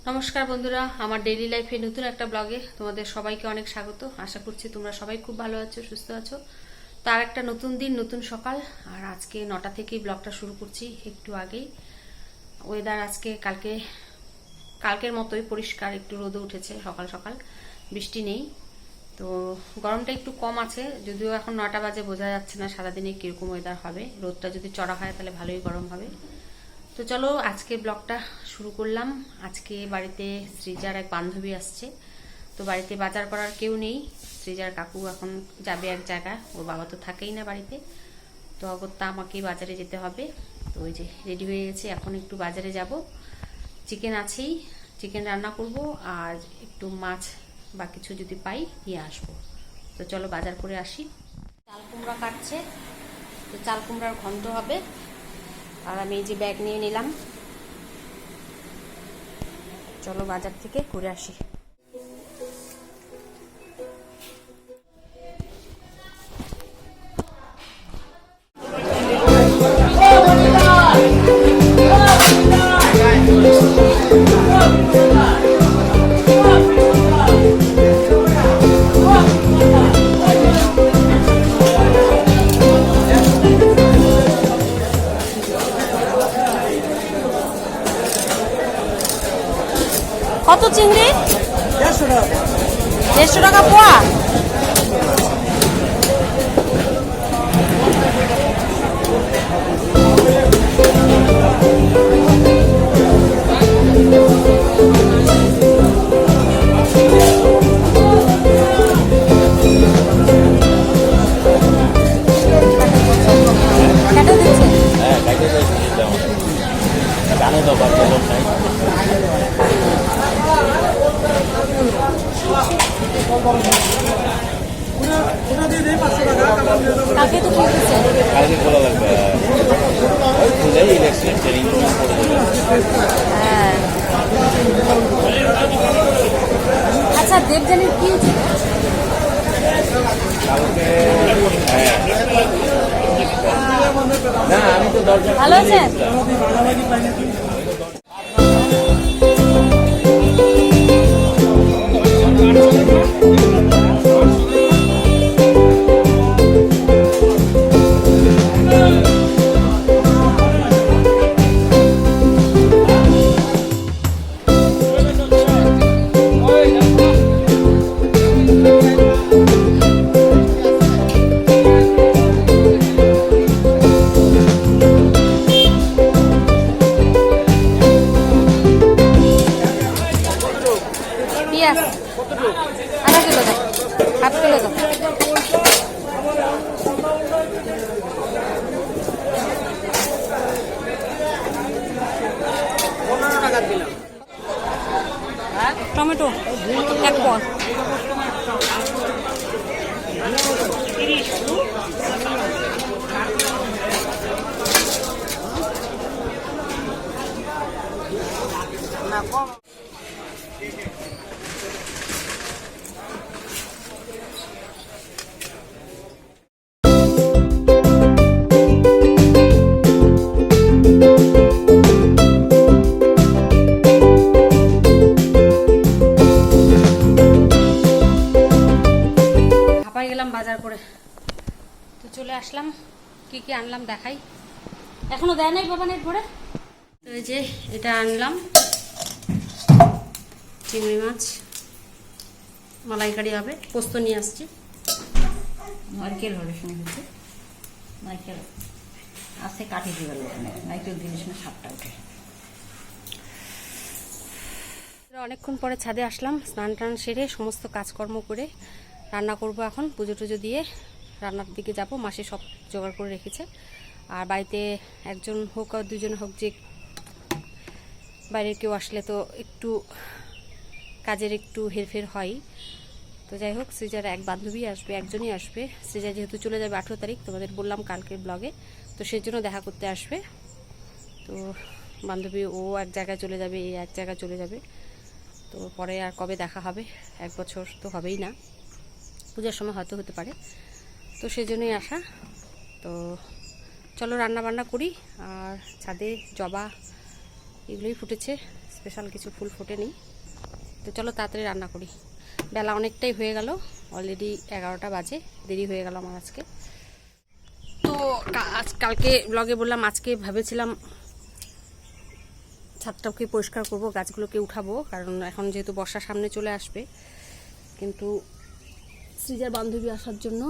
নমস্কার বন্ধুরা, আমার ডেইলি লাইফে নতুন একটা ব্লগে তোমাদের সবাইকে অনেক স্বাগত। আশা করছি তোমরা সবাই খুব ভালো আছো, সুস্থ আছো। তার একটা নতুন দিন, নতুন সকাল। আর আজকে 9টা থেকেই ব্লগটা শুরু করছি, একটু আগেই। ওয়েদার আজকে কালকের মতোই পরিষ্কার, একটু রোদে উঠেছে সকাল সকাল, বৃষ্টি নেই। তো গরমটা একটু কম আছে, যদিও এখন 9টা বাজে, বোঝা যাচ্ছে না সারাদিনে কিরকম ওয়েদার হবে। রোদটা যদি চড়া হয় তাহলে ভালোই গরম হবে। তো চলো আজকে ব্লগটা শুরু করলাম। আজকে বাড়িতে সৃজার এক বান্ধবী আসছে, তো বাড়িতে বাজার করার কেউ নেই। সৃজার কাকু এখন যাবে এক জায়গায়, ওর বাবা তো থাকেই না বাড়িতে, তো অগত্যা আমাকেই বাজারে যেতে হবে। তো ওই যে রেডি হয়ে গেছে, এখন একটু বাজারে যাব। চিকেন আছেই, চিকেন রান্না করব, আর একটু মাছ বা কিছু যদি পাই নিয়ে আসবো। তো চলো বাজার করে আসি। চাল কুমড়া কাটছে, তো চাল কুমড়ার ঘন্ট হবে। আর আমি এই যে ব্যাগ নিয়ে নিলাম, চলো বাজার থেকে ঘুরে আসি। কত চিংড়ি? 150 টাকা পোয়া। কালকে তো খুলতেছে, কালকে খোলা লাগবে। ওই খুলে ইলেকশন ট্রেনিং করে দেবে। হ্যাঁ, আচ্ছা দেবজানির কি কালকে? হ্যাঁ না, আমি তো দরজা ভালো আছেন। আধা কিলো দাও, হাফ কিলো দাও। টমেটো এক পদ, না কম। বাজার করে তো চলে আসলাম। কি কি আনলাম দেখাই, এখনো দেয় নাই বাবা নেট ভরে। তো এই যে এটা আনলাম, চিংড়ি মাছ মালাইকারি হবে, পোস্ত নিয়ে আসছি। নারকেল হলে শুনে হচ্ছে, নারকেল আছে কাঠি দিয়ে গেল, নারকেল দিলে শুনে সাতটা উঠে। অনেকক্ষণ পরে ছাদে আসলাম, স্নান টান সেরে সমস্ত কাজকর্ম করে রান্না করব। এখন পুজো টুজো দিয়ে রান্নার দিকে যাব। মাসে সব জোগাড় করে রেখেছে। আর বাড়িতে একজন হোক আর দুজন হোক, যে বাইরের কেউ আসলে তো একটু কাজের একটু হেরফের হয়। তো যাই হোক, সৃজার এক বান্ধবী আসবে, একজনই আসবে। সৃজা যেহেতু চলে যাবে 18 তারিখ, তোমাদের বললাম কালকের ব্লগে, তো সেই জন্য দেখা করতে আসবে। তো বান্ধবী ও এক জায়গায় চলে যাবে, এই এক জায়গায় চলে যাবে। তো পরে আর কবে দেখা হবে, 1 বছর তো হবেই না, পূজার সময় হয়তো হতে পারে। তো সেই জন্যই আসা। তো চলো রান্না বান্না করি। আর ছাদে জবা এগুলোই ফুটেছে, স্পেশাল কিছু ফুল ফোটেনি। তো চলো তাড়াতাড়ি রান্না করি, বেলা অনেকটাই হয়ে গেল, অলরেডি 11টা বাজে, দেরি হয়ে গেল আমার আজকে। তো কালকে ব্লগে বললাম আজকে ভেবেছিলাম ছাদটাকে পরিষ্কার করব, গাছগুলোকে উঠাবো, কারণ এখন যেহেতু বর্ষার সামনে চলে আসবে, কিন্তু সৃজার বান্ধবী আসার জন্য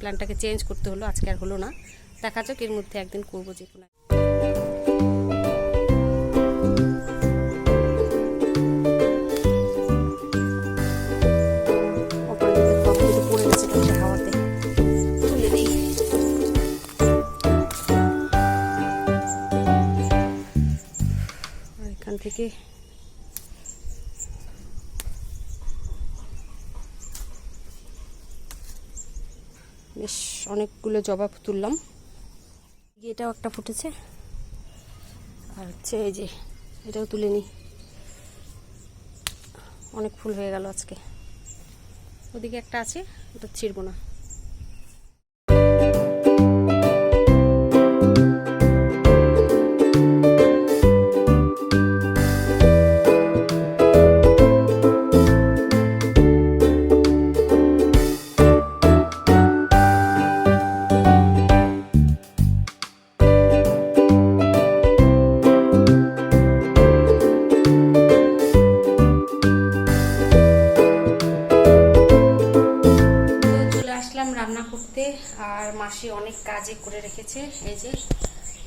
প্ল্যানটাকে চেঞ্জ করতে হলো, আজকে আর হলো না। দেখা যাক এর মধ্যে একদিন করবো যে কোনো। পড়ে গেছে হাওয়াতে, তুলে দিই। আর এখান থেকে বেশ অনেকগুলো জবা তুললাম, এটাও একটা ফুটেছে, আর হচ্ছে এই যে এটাও তুলে নিই, অনেক ফুল হয়ে গেল আজকে। ওদিকে একটা আছে, ওটা ছিড়বো না। রান্না করতে, আর মাসি অনেক কাজই করে রেখেছে। এই যে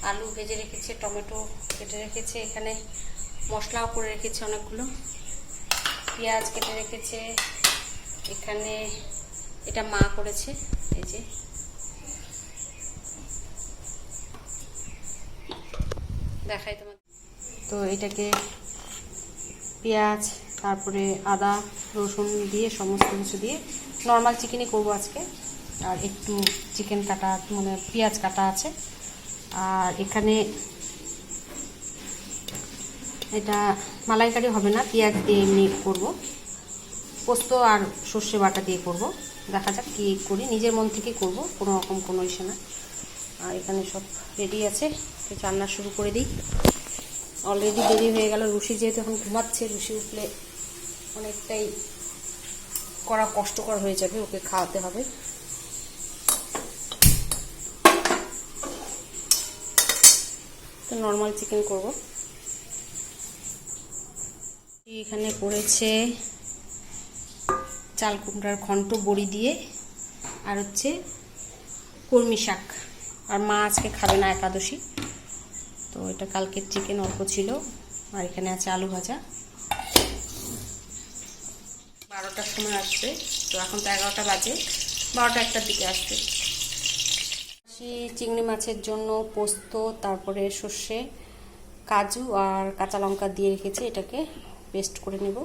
আলু ভেজে রেখেছে, টমেটো কেটে রেখেছে, এখানে মশলাও করে রেখেছে অনেকগুলো, পেঁয়াজ কেটে রেখেছে, এখানে এটা মা করেছে। এই যে দেখাই তোমার। তো এটাকে পেঁয়াজ, তারপরে আদা রসুন দিয়ে সমস্ত কিছু দিয়ে নর্মাল চিকেনই করবো আজকে। আর একটু চিকেন কাটা, মানে পেঁয়াজ কাটা আছে। আর এখানে এটা মালাইকারি হবে না, পেঁয়াজ দিয়ে এমনি করবো, পোস্ত আর সর্ষে বাটা দিয়ে করব। দেখা যাক কী করি, নিজের মন থেকে করব, কোনো রকম কোনো ইসে না। আর এখানে সব রেডি আছে, রান্না শুরু করে দিই। অলরেডি দেরি হয়ে গেল, রুশি যেহেতু এখন ঘুমাচ্ছে, রুশি উঠলে অনেকটাই করা কষ্টকর হয়ে যাবে, ওকে খাওয়াতে হবে। তো নর্মাল চিকেন করব। এখানে করেছে চাল কুমড়ার ঘন্ট বড়ি দিয়ে, আর হচ্ছে কলমি শাক। আর মা আজকে খাবে না, একাদশী, তো এটা কালকের চিকেন অল্প ছিল। আর এখানে আছে আলু ভাজা। 12টার সময় আসবে, তো এখন তো 11টা বাজে, 12টা 1টার দিকে আসবে। চিংড়ি মাছের জন্য পোস্ত, তারপরে সর্ষে, কাজু আর কাঁচা লঙ্কা দিয়ে রেখেছে, এটাকে পেস্ট করে নেব।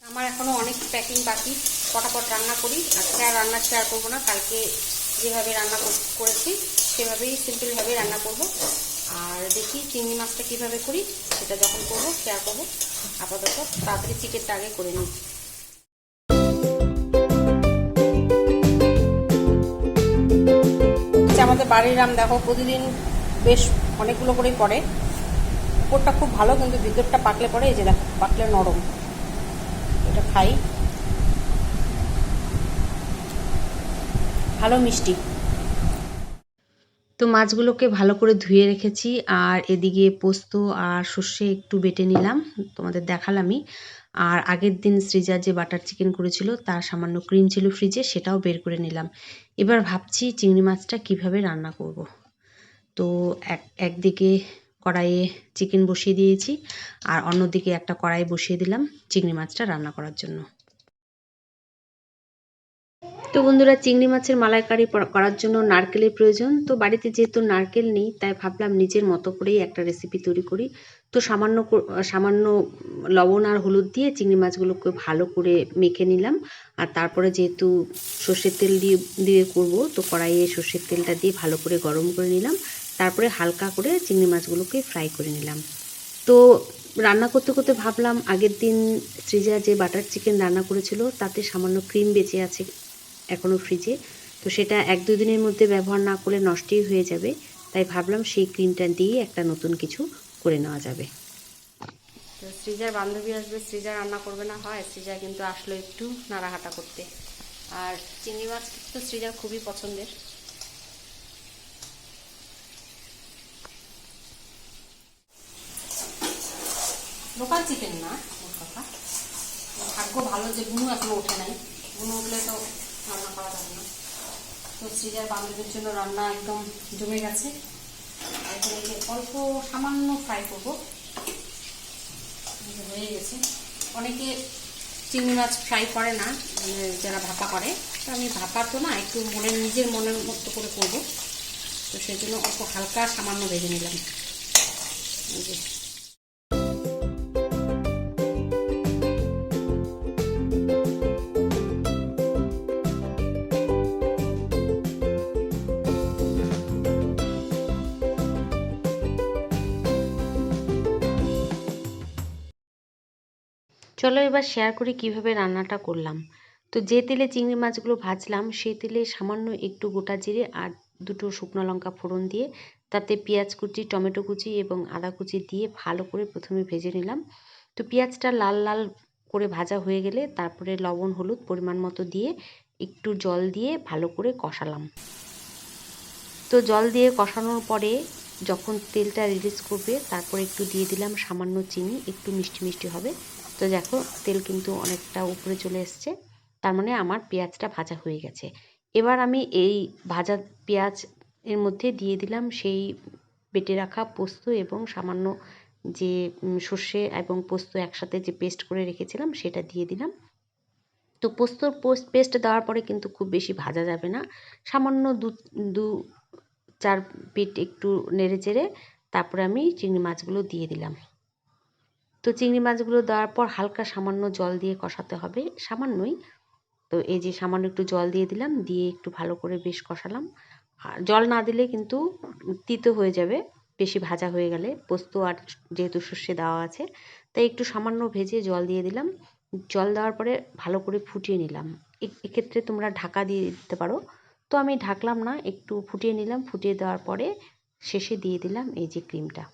আমার এখনো অনেক প্যাকিং বাকি, ফটাফট রান্না করি। আজকে আর রান্না শেয়ার করবো না, কালকে যেভাবে রান্না করেছি সেভাবেই সিম্পলভাবে রান্না করব। আর দেখি চিংড়ি মাছটা কিভাবে করি, সেটা যখন করবো শেয়ার করবো। আপাতত তাড়াতাড়ি চিকেনটা আগে করে নিই। আমাদের বাড়ির আম দেখো প্রতিদিন বেশ অনেকগুলো করেই পড়ে। উপরটা খুব ভালো, কিন্তু ভিতরটা পাকলে পরে এই যে দেখো পাকলে নরম। এটা খাই। ভালো মিষ্টি। তো মাছগুলোকে ভালো করে ধুয়ে রেখেছি, আর এদিকে পোস্ত আর সর্ষে একটু বেটে নিলাম, তোমাদের দেখালামই। আর আগের দিন সৃজা যে বাটার চিকেন করেছিল তার সামান্য ক্রিম ছিল ফ্রিজে, সেটাও বের করে নিলাম। এবার ভাবছি চিংড়ি মাছটা কিভাবে রান্না করব। তো একদিকে কড়াইয়ে চিকেন বসিয়ে দিয়েছি, আর অন্যদিকে একটা কড়াই বসিয়ে দিলাম চিংড়ি মাছটা রান্না করার জন্য। তো বন্ধুরা, চিংড়ি মাছের মালাইকারি করার জন্য নারকেলের প্রয়োজন। তো বাড়িতে যেহেতু নারকেল নেই, তাই ভাবলাম নিজের মতো করেই একটা রেসিপি তৈরি করি। তো সামান্য লবণ আর হলুদ দিয়ে চিংড়ি মাছগুলোকে ভালো করে মেখে নিলাম। আর তারপরে যেহেতু সর্ষের তেল দিয়ে করব, তো কড়াইয়ে সর্ষের তেলটা দিয়ে ভালো করে গরম করে নিলাম। তারপরে হালকা করে চিংড়ি মাছগুলোকে ফ্রাই করে নিলাম। তো রান্না করতে করতে ভাবলাম আগের দিন সৃজা যে বাটার চিকেন রান্না করেছিল তাতে সামান্য ক্রিম বেঁচে আছে এখনও ফ্রিজে। তো সেটা 1-2 দিনের মধ্যে ব্যবহার না করলে নষ্টই হয়ে যাবে, তাই ভাবলাম সেই ক্রিমটা দিয়ে একটা নতুন কিছু করে নেওয়া যাবে। তো সৃজার বান্ধবী আসবে, সৃজা রান্না করবে না হয়, সৃজা কিন্তু আসলো একটু নাড়াহাটা করতে। আর চিংড়ি মাছ তো সৃজার খুবই পছন্দের। লোকাল চিকেন না, ওর কথা। ভাগ্য ভালো যে গুনু এখনো ওঠে নাই, গুনু উঠলে তো রান্না করা যাবে না। তো সৃজার বান্ধবীর জন্য রান্না একদম জমে গেছে। এখানে অল্প সামান্য ফ্রাই করবো, হয়ে গেছে। অনেকে চিংড়ি মাছ ফ্রাই করে না, যারা ভাপা করে। তো আমি ভাপা তো না, একটু নিজের মনের মতো করে করবো। তো সেই জন্য অল্প হালকা সামান্য ভেজে নিলাম। চলো এবার শেয়ার করি কিভাবে রান্নাটা করলাম। তো যে তেলে চিংড়ি মাছগুলো ভাজলাম সেই তেলে সামান্য একটু গোটা জিরে আর 2টো শুকনো লঙ্কা ফোড়ন দিয়ে তাতে পেঁয়াজ কুচি, টমেটো কুচি এবং আদা কুচি দিয়ে ভালো করে প্রথমে ভেজে নিলাম। তো পেঁয়াজটা লাল লাল করে ভাজা হয়ে গেলে তারপরে লবণ হলুদ পরিমাণ মতো দিয়ে একটু জল দিয়ে ভালো করে কষালাম। তো জল দিয়ে কষানোর পরে যখন তেলটা রিলিজ করবে তারপরে একটু দিয়ে দিলাম সামান্য চিনি, একটু মিষ্টি মিষ্টি হবে। তো দেখো তেল কিন্তু অনেকটা উপরে চলে এসছে, তার মানে আমার পেঁয়াজটা ভাজা হয়ে গেছে। এবার আমি এই ভাজা পেঁয়াজ এর মধ্যে দিয়ে দিলাম সেই বেটে রাখা পোস্ত এবং সামান্য যে সর্ষে এবং পোস্ত একসাথে যে পেস্ট করে রেখেছিলাম সেটা দিয়ে দিলাম। তো পোস্তর পেস্ট দেওয়ার পরে কিন্তু খুব বেশি ভাজা যাবে না, সামান্য 2-4 পিট একটু নেড়ে চেড়ে তারপরে আমি চিংড়ি মাছগুলো দিয়ে দিলাম। তো চিংড়ি মাছগুলো দেওয়ার পর হালকা সামান্য জল দিয়ে কষাতে হবে, সামান্যই। তো এই যে সামান্য একটু জল দিয়ে দিলাম, দিয়ে একটু ভালো করে বেশ কষালাম। আর জল না দিলে কিন্তু তিতো হয়ে যাবে বেশি ভাজা হয়ে গেলে, পোস্ত আর যেহেতু সর্ষে দেওয়া আছে, তাই একটু সামান্য ভেজে জল দিয়ে দিলাম। জল দেওয়ার পরে ভালো করে ফুটিয়ে নিলাম। এক্ষেত্রে তোমরা ঢাকা দিয়ে দিতে পারো, তো আমি ঢাকলাম না, একটু ফুটিয়ে নিলাম। ফুটিয়ে দেওয়ার পরে শেষে দিয়ে দিলাম এই যে ক্রিমটা।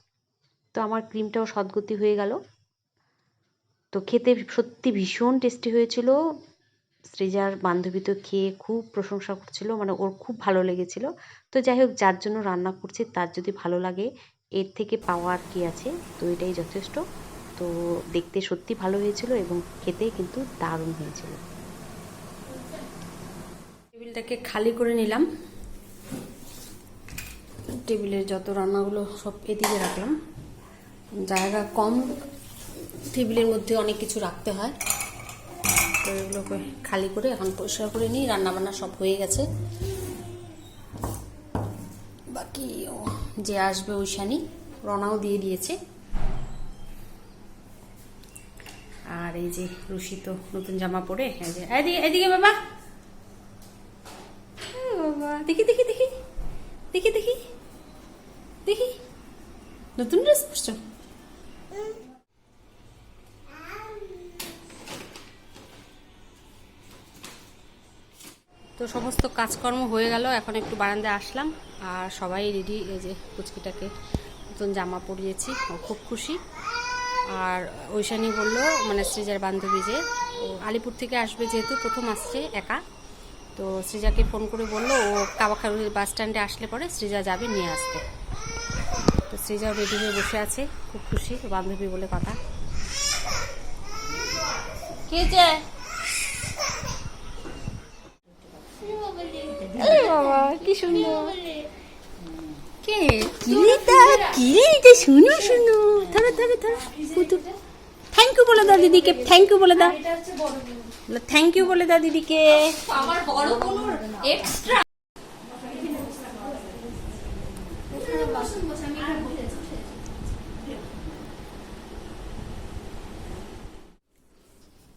তো আমার ক্রিমটাও সদগতি হয়ে গেল। তো খেতে সত্যি ভীষণ টেস্টি হয়েছিল। সৃজার বান্ধবী তো খেয়ে খুব প্রশংসা করছিল, মানে ওর খুব ভালো লেগেছিল। তো যাই হোক, যার জন্য রান্না করছি তার যদি ভালো লাগে এর থেকে পাওয়ার কি আছে, তো এটাই যথেষ্ট। তো দেখতে সত্যি ভালো হয়েছিল এবং খেতে কিন্তু দারুণ হয়েছিল। টেবিলটাকে খালি করে নিলাম, টেবিলের যত রান্নাগুলো সব এদিকে রাখলাম। জায়গা কম, টেবিলের মধ্যে অনেক কিছু রাখতে হয়, তো এগুলোকে খালি করে এখন পরিষ্কার করে নিই। রান্নাবান্না সব হয়ে গেছে, বাকি যে আসবে ঐশানি রওনাও দিয়ে দিয়েছে। আর এই যে রুশি তো নতুন জামা পরে, এই যে এদিকে বাবা, বাবা দেখি দেখি দেখি দেখি দেখি দেখি নতুন ড্রেস পরছো। তো সমস্ত কাজকর্ম হয়ে গেল, এখন একটু বারান্দায় আসলাম আর সবাই রেডি। এই যে পুচকিটাকে নতুন জামা পরিয়েছি, ও খুব খুশি। আর ঐশানি বললো, মানে সৃজার বান্ধবী, যে আলিপুর থেকে আসবে, যেহেতু প্রথম আসছে একা, তো সৃজাকে ফোন করে বললো ও কাবাখারুর বাস স্ট্যান্ডে আসলে পরে সৃজা যাবে নিয়ে আসতে। তো সৃজাও রেডি হয়ে বসে আছে, খুব খুশি, বান্ধবী বলে কথা। কে যে বাবা কি সুন্দর, কে কিলিটা কিলিটা, শুনো শুনো, ধরো ধরো ধরো, থ্যাংক ইউ বলে দাও দিদিকে, থ্যাংক ইউ বলে দাও, থ্যাংক ইউ বলে দাও দিদিকে। আমার বড় কোনো এক্সট্রা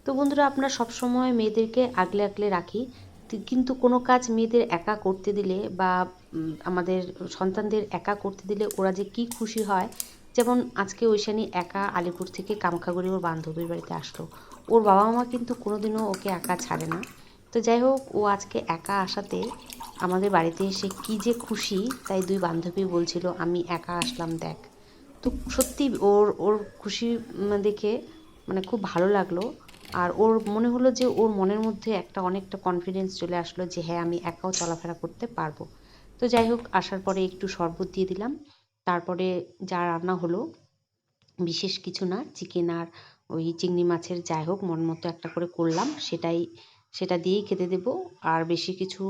তো বন্ধুরা, আমরা সবসময় মেয়েদেরকে আগলে আগলে রাখি, কিন্তু কোনো কাজ মেয়েদের একা করতে দিলে বা আমাদের সন্তানদের একা করতে দিলে ওরা যে কি খুশি হয়। যেমন আজকে ঐশানী একা আলিপুর থেকে কামাখ্যাগুড়ি ওর বান্ধবীর বাড়িতে আসলো, ওর বাবা মা কিন্তু কোনোদিনও ওকে একা ছাড়ে না। তো যাই হোক, ও আজকে একা আসাতে আমাদের বাড়িতে এসে কি যে খুশি, তাই দুই বান্ধবী বলছিল আমি একা আসলাম দেখ। তো সত্যি ওর ওর খুশি দেখে মানে খুব ভালো লাগলো। আর ওর মনে হলো যে ওর মনের মধ্যে অনেকটা কনফিডেন্স চলে আসলো যে হ্যাঁ, আমি একাও চলাফেরা করতে পারবো। তো যাই হোক, আসার পরে একটু শরবত দিয়ে দিলাম। তারপরে যা রান্না হলো বিশেষ কিছু না, চিকেন আর ওই চিংড়ি মাছের যাই হোক মন মতো একটা করে করলাম, সেটা দিয়েই খেতে দেবো। আর বেশি কিছু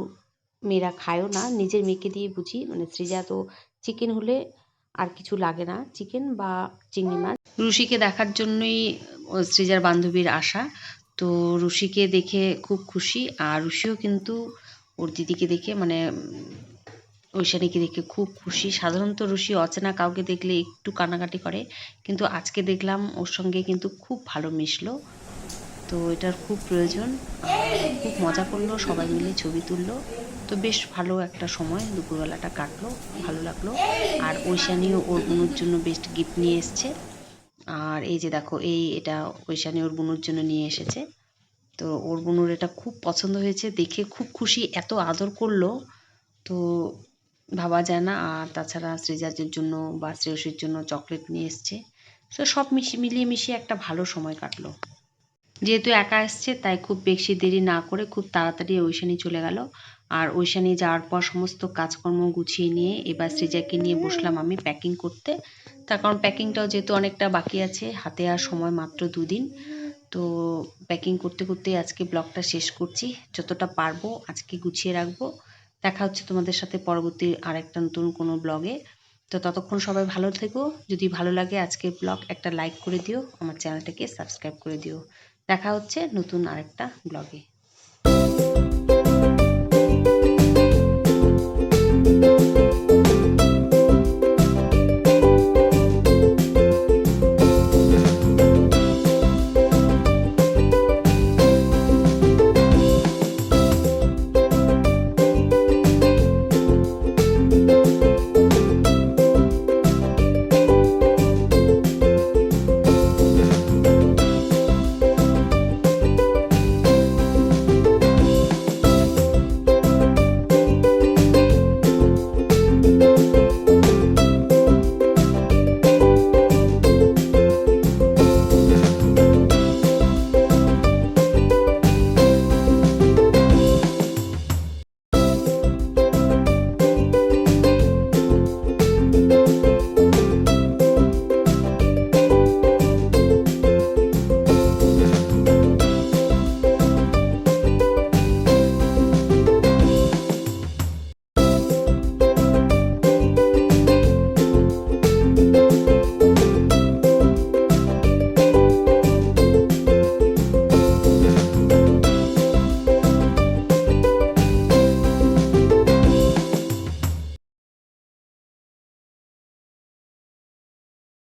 মেয়েরা খায়ও না, নিজের মেয়েকে দিয়ে বুঝি, মানে সৃজা তো চিকেন হলে আর কিছু লাগে না, চিকেন বা চিংড়ি মাছ। রুশিকে দেখার জন্যই সৃজার বান্ধবীর আশা। তো রুশিকে দেখে খুব খুশি, আর রুশিও কিন্তু ওর দিদিকে দেখে মানে ঐশানীকে দেখে খুব খুশি। সাধারণত রুশি অচেনা কাউকে দেখলে একটু কান্নাকাটি করে, কিন্তু আজকে দেখলাম ওর সঙ্গে কিন্তু খুব ভালো মিশলো। তো এটার খুব প্রয়োজন, খুব মজা করলো, সবাই মিলে ছবি তুললো। তো বেশ ভালো একটা সময় দুপুরবেলাটা কাটলো, ভালো লাগলো। আর ঐশানীও ওর বোনের জন্য বেস্ট গিফট নিয়ে এসছে। আর এই যে দেখো, এটা ঐশানী ওর বোনের জন্য নিয়ে এসেছে। তো ওর বোনের এটা খুব পছন্দ হয়েছে, দেখে খুব খুশি, এত আদর করলো তো ভাবা যায় না। আর তাছাড়া সৃজাজের জন্য বা শ্রেয়সীর জন্য চকলেট নিয়ে এসছে। তো সব মিলিয়ে মিশিয়ে একটা ভালো সময় কাটলো। যেহেতু একা এসছে তাই খুব বেশি দেরি না করে খুব তাড়াতাড়ি ঐশানী চলে গেল। আর ঐশানী যাওয়ার পর সমস্ত কাজকর্ম গুছিয়ে নিয়ে এবার সৃজাকে নিয়ে বসলাম আমি প্যাকিং করতে। তার কারণ প্যাকিংটাও যেহেতু অনেকটা বাকি আছে, হাতে আর সময় মাত্র 2 দিন। তো প্যাকিং করতে করতে আজকে ব্লগটা শেষ করছি, যতটা পারবো আজকে গুছিয়ে রাখবো। দেখা হচ্ছে তোমাদের সাথে পরবর্তী আরেকটা নতুন কোনো ব্লগে। তো ততক্ষণ সবাই ভালো থেকো। যদি ভালো লাগে আজকের ব্লগ একটা লাইক করে দিও, আমার চ্যানেলটাকে সাবস্ক্রাইব করে দিও। দেখা হচ্ছে নতুন আরেকটা ব্লগে।